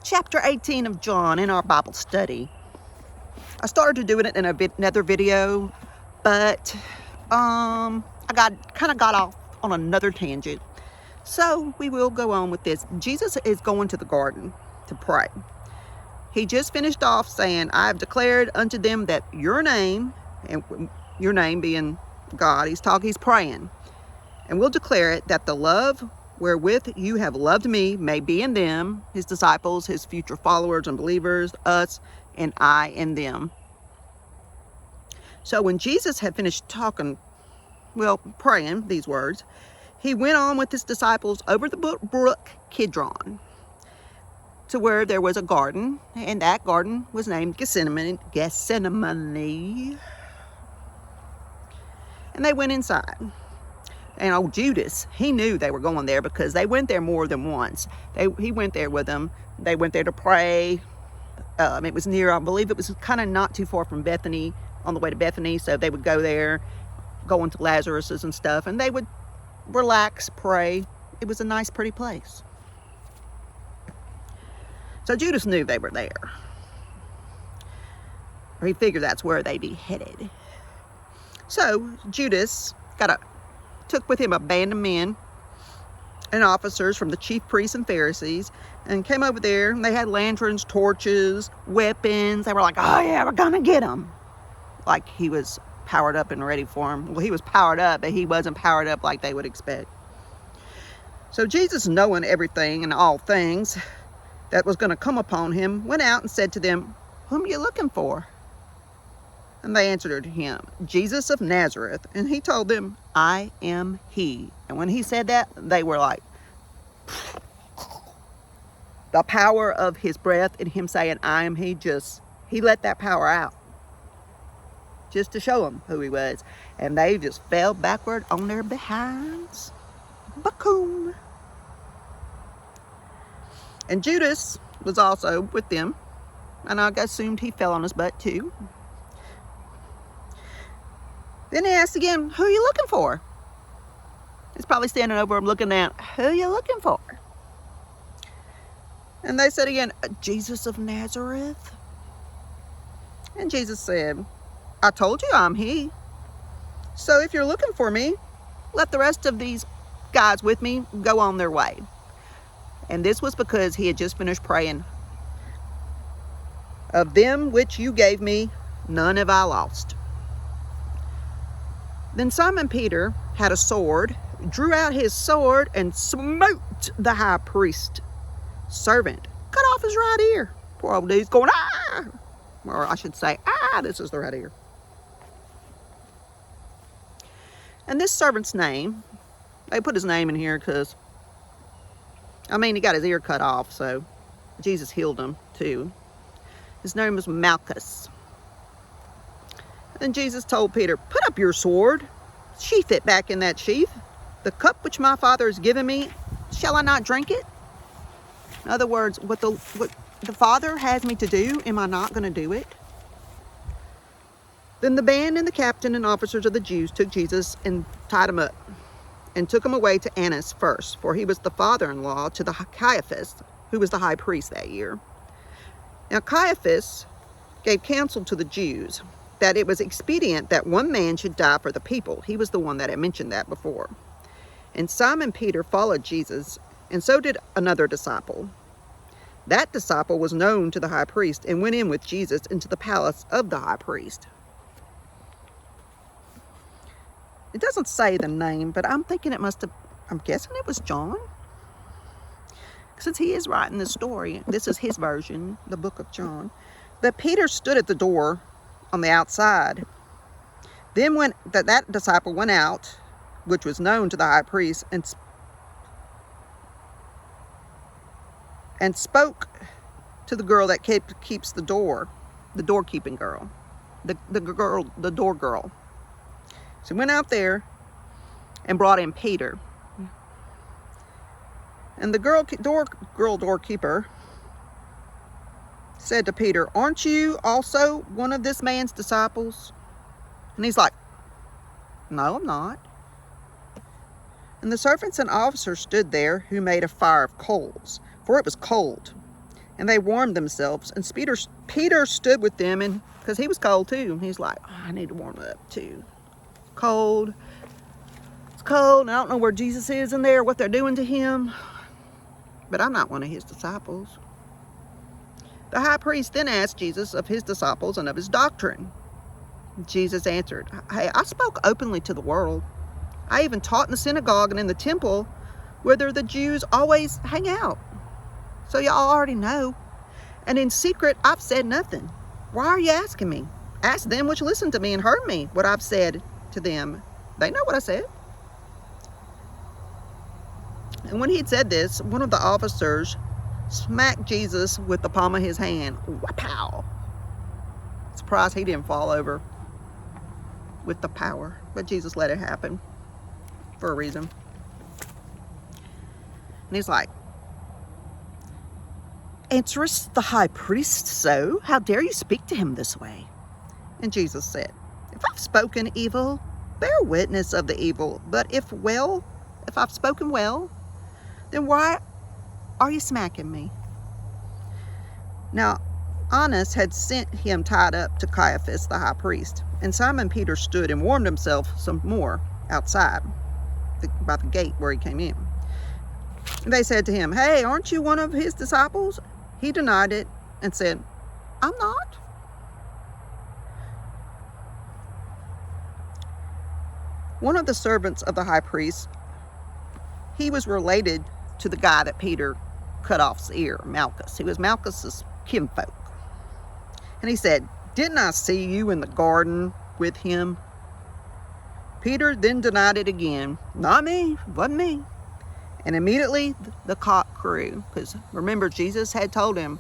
chapter 18 of John in our Bible study. I started doing it in another video, but I got off on another tangent. So we will go on with this. Jesus is going to the garden to pray. He just finished off saying, I have declared unto them that your name, and your name being God, he's praying. And we'll declare it, that the love wherewith you have loved me may be in them, his disciples, his future followers and believers, us, and I in them. So when Jesus had finished praying these words, he went on with his disciples over the brook Kidron to where there was a garden, and that garden was named Gethsemane. And they went inside. And old Judas, he knew they were going there because they went there more than once. He went there with them. They went there to pray. It was near, I believe it was kind of not too far from Bethany, on the way to Bethany. So they would go there, go into Lazarus's and stuff, and they would relax, pray. It was a nice, pretty place. So Judas knew they were there. Or he figured that's where they'd be headed. So Judas took with him a band of men and officers from the chief priests and Pharisees, and came over there, and they had lanterns, torches, weapons. They were like, oh yeah, we're gonna get him. Like he was powered up and ready for him. Well, he was powered up, but he wasn't powered up like they would expect. So Jesus, knowing everything and all things that was going to come upon him, went out and said to them, whom are you looking for? And they answered him, Jesus of Nazareth. And he told them, I am he. And when he said that, they were like, the power of his breath and him saying, I am he, he let that power out. Just to show them who he was. And they just fell backward on their behinds. Bacoom. And Judas was also with them. And I assumed he fell on his butt too. Then he asked again, who are you looking for? He's probably standing over him looking at, who are you looking for? And they said again, Jesus of Nazareth. And Jesus said, I told you I'm he. So if you're looking for me, let the rest of these guys with me go on their way. And this was because he had just finished praying. Of them which you gave me, none have I lost. Then Simon Peter had a sword, drew out his sword, and smote the high priest's servant. Cut off his right ear. Poor old dude's going, ah! Or I should say, ah, this is the right ear. And this servant's name, they put his name in here because, he got his ear cut off, so Jesus healed him too. His name was Malchus. And Jesus told Peter, put up your sword, sheath it back in that sheath. The cup which my Father has given me, shall I not drink it? In other words, what the Father has me to do, am I not going to do it? Then the band and the captain and officers of the Jews took Jesus and tied him up and took him away to Annas first, for he was the father-in-law to the Caiaphas, who was the high priest that year. Now Caiaphas gave counsel to the Jews that it was expedient that one man should die for the people. He was the one that had mentioned that before. And Simon Peter followed Jesus, and so did another disciple. That disciple was known to the high priest and went in with Jesus into the palace of the high priest. It doesn't say the name, but I'm guessing it was John. Since he is writing this story, this is his version, the book of John. But Peter stood at the door on the outside. Then when that disciple went out, which was known to the high priest, and spoke to the girl that keeps the door, the doorkeeping girl, the door girl. So he went out there and brought in Peter. And the doorkeeper said to Peter, aren't you also one of this man's disciples? And he's like, no, I'm not. And the servants and officers stood there, who made a fire of coals, for it was cold. And they warmed themselves. And Peter stood with them, and because he was cold too. He's like, oh, I need to warm up too. Cold. It's cold, and I don't know where Jesus is in there, what they're doing to him. But I'm not one of his disciples. The high priest then asked Jesus of his disciples and of his doctrine. Jesus answered, hey, I spoke openly to the world. I even taught in the synagogue and in the temple where the Jews always hang out. So y'all already know. And in secret, I've said nothing. Why are you asking me? Ask them which listened to me and heard me, what I've said to them. They know what I said. And when he'd said this, one of the officers smacked Jesus with the palm of his hand. Wow. Surprised he didn't fall over with the power. But Jesus let it happen for a reason. And he's like, answerest the high priest so? How dare you speak to him this way? And Jesus said, if I've spoken evil, bear witness of the evil. But if I've spoken well, then why are you smacking me? Now, Annas had sent him tied up to Caiaphas, the high priest. And Simon Peter stood and warmed himself some more outside by the gate where he came in. And they said to him, hey, aren't you one of his disciples? He denied it and said, I'm not. One of the servants of the high priest, he was related to the guy that Peter cut off's ear, Malchus. He was Malchus's kinfolk. And he said, didn't I see you in the garden with him? Peter then denied it again. Not me, wasn't me. And immediately the cock crew, because remember, Jesus had told him,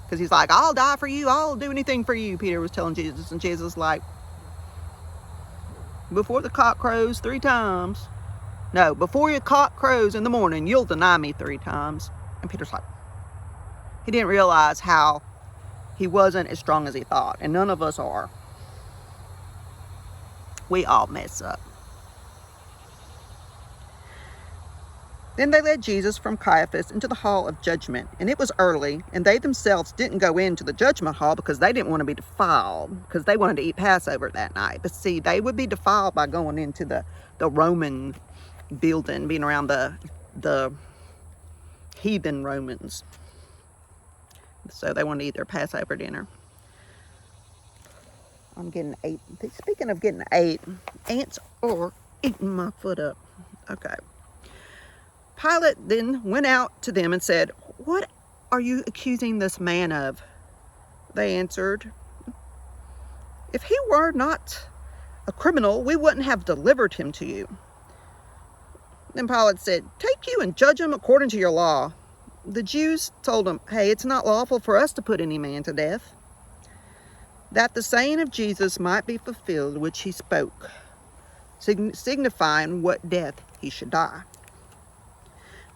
because he's like, I'll die for you, I'll do anything for you, Peter was telling Jesus. And Jesus was like, before the cock crows 3 times, no, before your cock crows in the morning, you'll deny me 3 times. And Peter's like, he didn't realize how he wasn't as strong as he thought. And none of us are. We all mess up. Then they led Jesus from Caiaphas into the hall of judgment. And it was early, and they themselves didn't go into the judgment hall because they didn't want to be defiled, because they wanted to eat Passover that night. But see, they would be defiled by going into the Roman building, being around the heathen Romans. So they wanted to eat their Passover dinner. I'm getting ate. Speaking of getting ate, ants are eating my foot up. Okay. Pilate then went out to them and said, what are you accusing this man of? They answered, if he were not a criminal, we wouldn't have delivered him to you. Then Pilate said, take you and judge him according to your law. The Jews told him, hey, it's not lawful for us to put any man to death, that the saying of Jesus might be fulfilled, which he spoke, signifying what death he should die.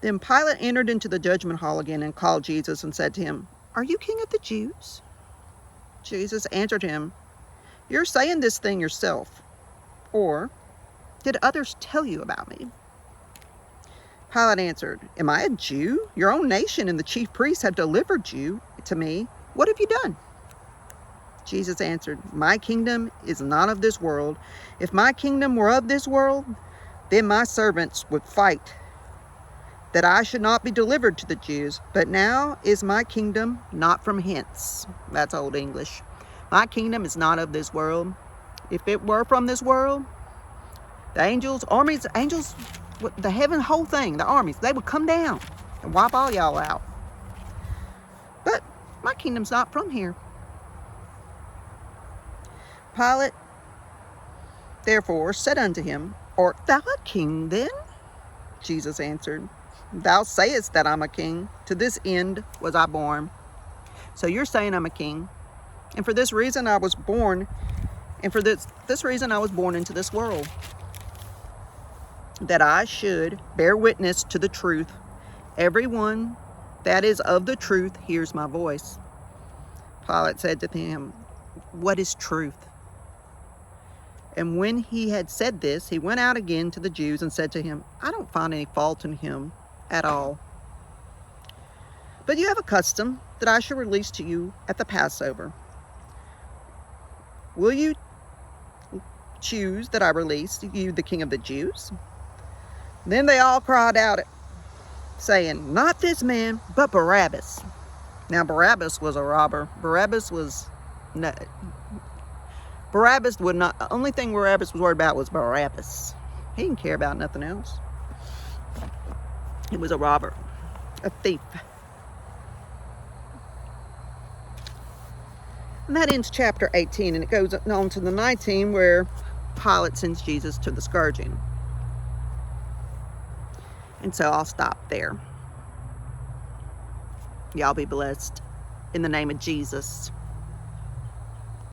Then Pilate entered into the judgment hall again and called Jesus and said to him, are you king of the Jews? Jesus answered him, you're saying this thing yourself, or did others tell you about me? Pilate answered, am I a Jew? Your own nation and the chief priests have delivered you to me. What have you done? Jesus answered, my kingdom is not of this world. If my kingdom were of this world, then my servants would fight that I should not be delivered to the Jews. But now is my kingdom not from hence. That's Old English. My kingdom is not of this world. If it were from this world, the angels, the heaven, whole thing, the armies, they would come down and wipe all y'all out. But my kingdom's not from here. Pilate therefore said unto him, art thou a king then? Jesus answered, thou sayest that I'm a king. To this end was I born. So you're saying I'm a king. And for this reason I was born. And for this reason I was born into this world, that I should bear witness to the truth. Everyone that is of the truth hears my voice. Pilate said to him, what is truth? And when he had said this, he went out again to the Jews and said to him, I don't find any fault in him at all. But you have a custom that I shall release to you at the Passover. Will you choose that I release you the king of the Jews? Then they all cried out, saying, not this man, but Barabbas. Now Barabbas was a robber. Barabbas would not, the only thing Barabbas was worried about was Barabbas. He didn't care about nothing else. He was a robber, a thief. And that ends chapter 18, and it goes on to the 19, where Pilate sends Jesus to the scourging. And so I'll stop there. Y'all be blessed in the name of Jesus.